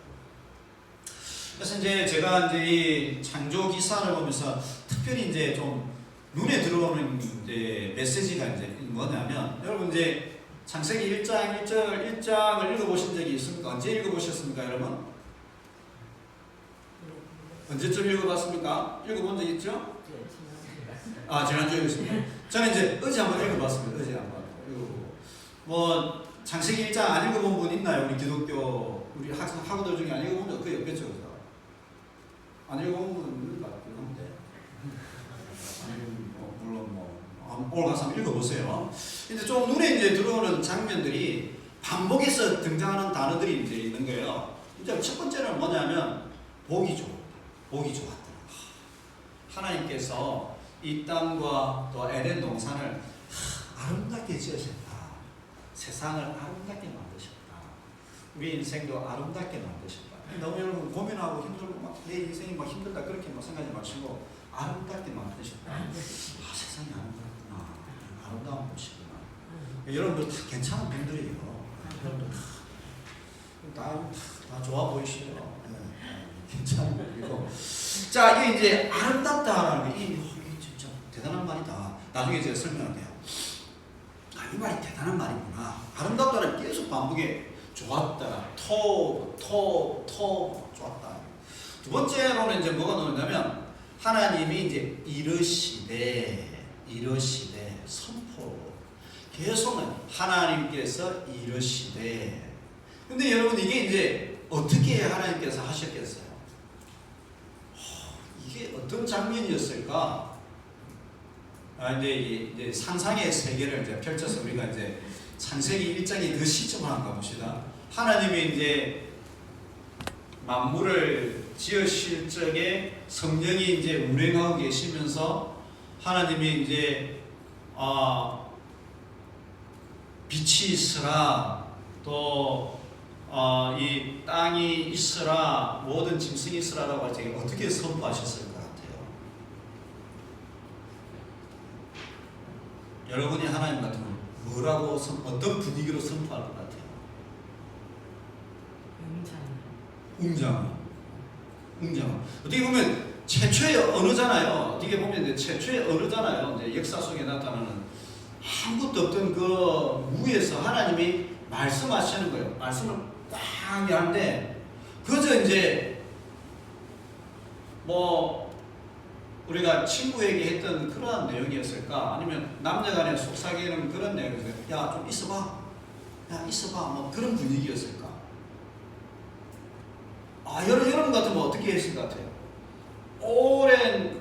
그래서 이제 제가 이제 이 창조 기사를 보면서 특별히 이제 좀 눈에 들어오는 이제 메시지가 이제 뭐냐면, 여러분 이제 창세기 1장 1장을 읽어보신 적이 있습니까? 언제 읽어보셨습니까, 여러분? 언제쯤 읽어봤습니까? 읽어본 적 있죠? 지난주에 읽었습니다. 저는 이제 어제 한번 읽어봤습니다. 어제 한번 읽어보고. 뭐 창세기 1장 안 읽어본 분 있나요? 우리 기독교 우리 학우들 중에 안 읽어본 적 거의 없겠죠, 그죠? 안 읽어본 분은 있는 것 같긴 한데. 물론 오늘 가서 한번 읽어보세요. 근데 좀 눈에 이제 들어오는 장면들이 반복해서 등장하는 단어들이 이제 있는 거예요. 이제 첫 번째는 뭐냐면 복이 좋았다. 하나님께서 이 땅과 또 에덴 동산을 아름답게 지으셨다. 세상을 아름답게 만드셨다. 우리 인생도 아름답게 만드셨다. 너무 여러분 고민하고 힘들고 막 내 인생이 막 힘들다 그렇게 막 생각하지 마시고 아름답게 만드셨다. 세상이 아름답구나. 아름다운 곳이구나. 여러분들 다 괜찮은 분들이에요. 여러분들 다 좋아 보이시죠? 괜찮은 분이고. 자, 이게 이제 아름답다라는 게 이게 진짜 대단한 말이다. 나중에 제가 설명할게요. 이 말이 대단한 말이구나. 아름답다는 계속 반복해. 좋았다. 좋았다. 두 번째로는 이제 뭐가 나오냐면 하나님이 이제 이르시되 선포. 계속은 하나님께서 이르시되. 근데 여러분 이게 이제 어떻게 하나님께서 하셨겠어요? 이게 어떤 장면이었을까? 이제 상상의 세계를 이제 펼쳐서 우리가 이제 창세기 1장의 그 시점을 한번 봅시다. 하나님이 이제 만물을 지으실 적에 성령이 이제 운행하고 계시면서 하나님이 이제 빛이 있으라, 또 이 땅이 있으라, 모든 짐승이 있으라라고 할 때 어떻게 선포하셨을 것 같아요? 여러분이 하나님 같으면 뭐라고 어떤 분위기로 선포할 것 같아요? 웅장. 어떻게 보면 최초의 언어잖아요. 어떻게 보면 이제 최초의 언어잖아요. 이제 역사 속에 나타나는 아무것도 없던 그 무에서 하나님이 말씀하시는 거예요. 말씀을 딱 하는데 그저 이제 뭐 우리가 친구에게 했던 그러한 내용이었을까? 아니면 남녀간의 속삭이는 그런 내용이었을까? 야, 좀 있어봐. 뭐 그런 분위기였을까? 여러분 같으면 어떻게 했을 것 같아요? 오랜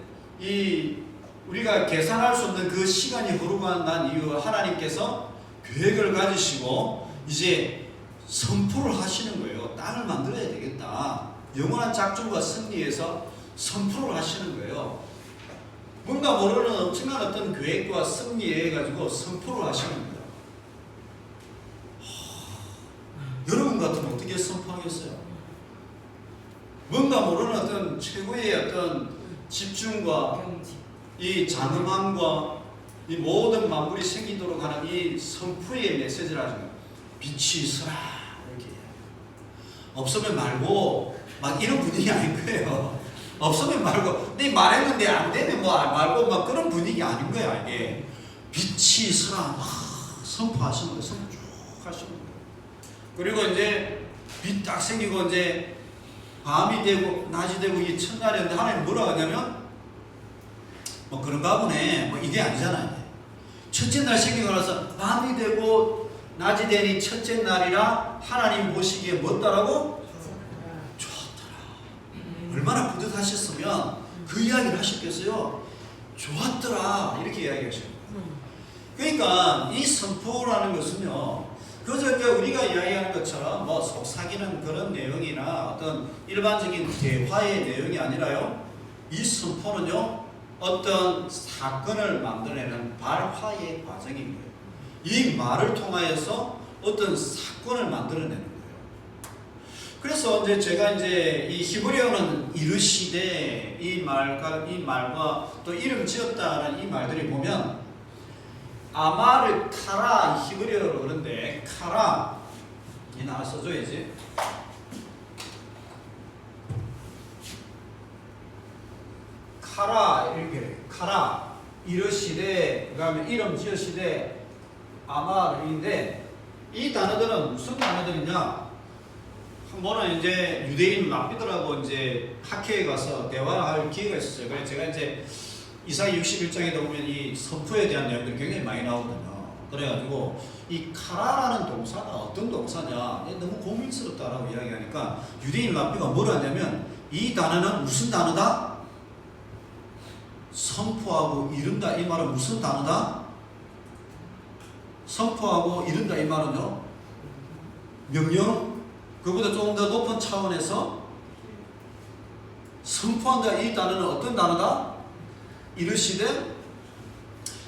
우리가 계산할 수 없는 그 시간이 흐르고 난 이후 하나님께서 계획을 가지시고 이제 선포를 하시는 거예요. 땅을 만들어야 되겠다. 영원한 작정과 승리에서 선포를 하시는 거예요. 뭔가 모르는 엄청난 어떤 계획과 승리에 가지고 선포를 하시는 거예요. 여러분 같으면 어떻게 선포하겠어요? 뭔가 모르는 어떤 최고의 어떤 집중과 이 장엄함과 이 모든 만물이 생기도록 하는 이 선포의 메시지를 하시는 빛이 있어라 이렇게 없으면 말고 막 이런 분위기 아닌 거예요. 없으면 말고 네 말했는데 안 되면 뭐 말고 막 그런 분위기 아닌 거야. 이게 빛이 서라 막 선포하시는 거예요. 선포 쭉 하시는 거예요. 그리고 이제 빛 딱 생기고 이제 밤이 되고 낮이 되고 이게 첫날이었는데 하나님 뭐라 하냐면 뭐 그런가 보네. 뭐 이게 아니잖아요. 첫째 날 생기고 나서 밤이 되고 낮이 되니 첫째 날이라 하나님 보시기에 뭐더라고? 좋았더라. 얼마나 뿌듯하셨으면 그 이야기를 하셨겠어요. 좋았더라. 이렇게 이야기하셔요. 그러니까 이 선포라는 것은요, 그저 우리가 이야기하는 것처럼 뭐 속삭이는 그런 내용이나 어떤 일반적인 대화의 내용이 아니라요, 이 선포는요, 어떤 사건을 만들어내는 발화의 과정인 거예요. 이 말을 통하여서 어떤 사건을 만들어내는 거예요. 그래서 이제 제가 이제 이 히브리어는 이르시되 이 말과 또 이름 지었다는 이 말들이 보면 아마르 카라 히브리어로 그런데 카라 이 하나 써줘야지. 카라 이렇게 카라 이르시되 그다음에 이름 지으시되 아마르인데 이 단어들은 무슨 단어들이냐? 한 번은 이제 유대인 랍비들하고 이제 학회에 가서 대화를 할 기회가 있었어요. 그래서 제가 이제 이사야 61장에 보면 이 선포에 대한 내용들이 굉장히 많이 나오거든요. 그래가지고 이 카라라는 동사가 어떤 동사냐 너무 고민스럽다라고 이야기하니까 유대인 랍비가 뭐라 하냐면 이 단어는 무슨 단어다? 선포하고 이른다 이 말은 무슨 단어다? 선포하고 이른다 이 말은요 명령 그보다 조금 더 높은 차원에서 선포한다 이 단어는 어떤 단어다? 이르시되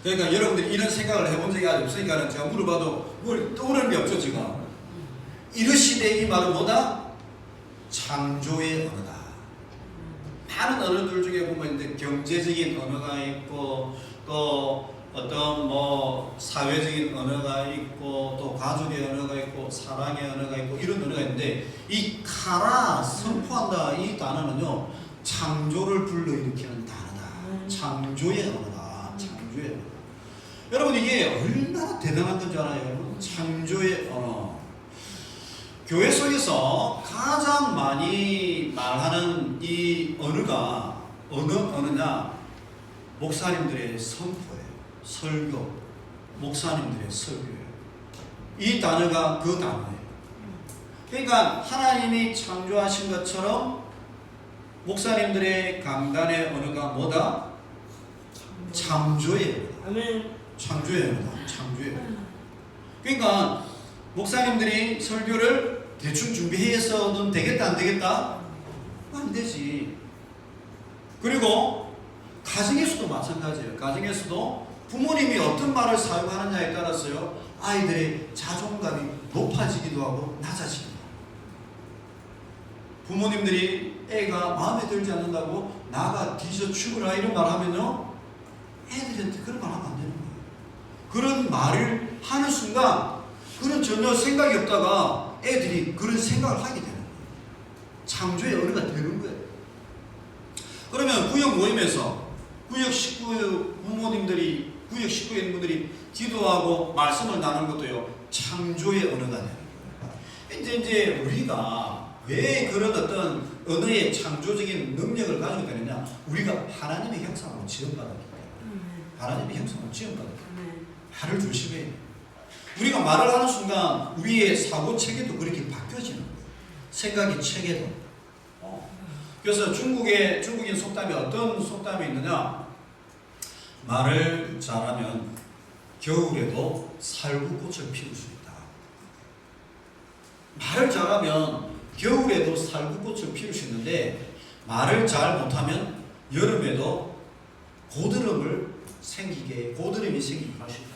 그러니까 여러분들이 이런 생각을 해본 적이 아직 없으니까 제가 물어봐도 뭘 떠오르는 게 없죠 지금. 이르시되 이 말은 뭐다? 창조의 언어다. 많은 언어들 중에 보면 이제 경제적인 언어가 있고 또 어떤 뭐 사회적인 언어가 있고 또 가족의 언어가 있고 사랑의 언어가 있고 이런 언어가 있는데 이 카라 선포한다 이 단어는요 창조를 불러일으키는 단어다. 창조의 언어다. 창조의 언어. 여러분 이게 얼마나 대단한 건지 알아요? 여러분 창조의 언어. 교회 속에서 가장 많이 말하는 이 언어가 어느 언어냐? 목사님들의 선포예요. 설교. 목사님들의 설교예요. 이 단어가 그 단어예요. 그러니까 하나님이 창조하신 것처럼 목사님들의 강단의 언어가 뭐다? 창조의 언어다. 창조의 언어다. 창조의 언어. 그러니까 목사님들이 설교를 대충 준비해서는 되겠다 안 되겠다? 안 되지. 그리고 가정에서도 마찬가지예요. 가정에서도 부모님이 어떤 말을 사용하느냐에 따라서요 아이들의 자존감이 높아지기도 하고 낮아지기도 하고. 부모님들이 애가 마음에 들지 않는다고 나가 뒤져 죽으라 이런 말 하면요 애들한테 그런 말 하면 안 되는 거예요. 그런 말을 하는 순간 그런 전혀 생각이 없다가 애들이 그런 생각을 하게 되는 거예요. 창조의 언어가 되는 거예요. 그러면 구역 모임에서 구역 식구 부모님들이 구역 식구인분들이 기도하고 말씀을 나누는 것도요 창조의 언어가 되는 거예요. 이제 우리가 왜 그런 어떤 언어의 창조적인 능력을 가지고 되느냐? 우리가 하나님의 형상으로 지음받았기 때문에. 하나님의 형상으로 지음받았기 때문에. 말을 조심해요. 우리가 말을 하는 순간 우리의 사고 체계도 그렇게 바뀌어지는 거예요. 생각의 체계도. 그래서 중국인 속담이 어떤 속담이 있느냐? 말을 잘하면 겨울에도 살구꽃을 피울 수 있다. 말을 잘하면 겨울에도 살구꽃을 피울 수 있는데 말을 잘 못하면 여름에도 고드름이 생기게 할 수 있다.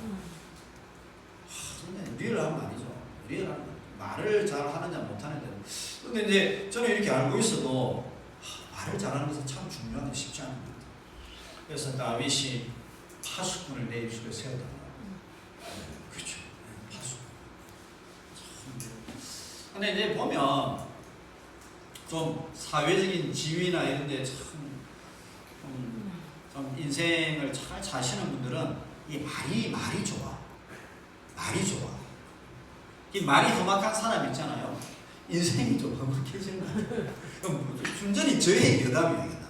리얼한 말이죠. 리얼한 말. 말을 잘 하느냐 못하느냐. 근데 이제 저는 이렇게 알고 있어도 말을 잘하는 것은 참 중요한데 쉽지 않은 것 같아요. 그래서 다윗이 파수꾼을 내 입술에 세웠다. 그렇죠. 파수꾼. 근데 이제 보면 좀 사회적인 지위나 이런 데 참 인생을 잘 사시는 분들은 이 말이 좋아. 말이 좋아. 이 말이 험악한 사람 있잖아요. 인생이 좀 험악해지는 거예요. 그럼 순전히 저의 여담이에요.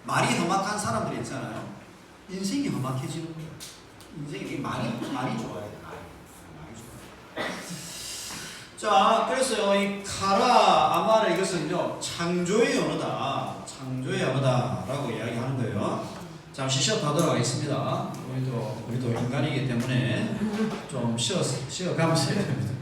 말이 험악한 사람들이 있잖아요. 인생이 험악해지는 거예요. 인생이 말이 좋아야 돼. 말이 좋아요. 자, 그래서요, 이 카라 아마는 이것은요, 창조의 언어다. 창조의 언어다라고 이야기하는 거예요. 잠시 쉬어가도록 하겠습니다. 우리도 인간이기 때문에 좀 쉬어가면서 해야 됩니다.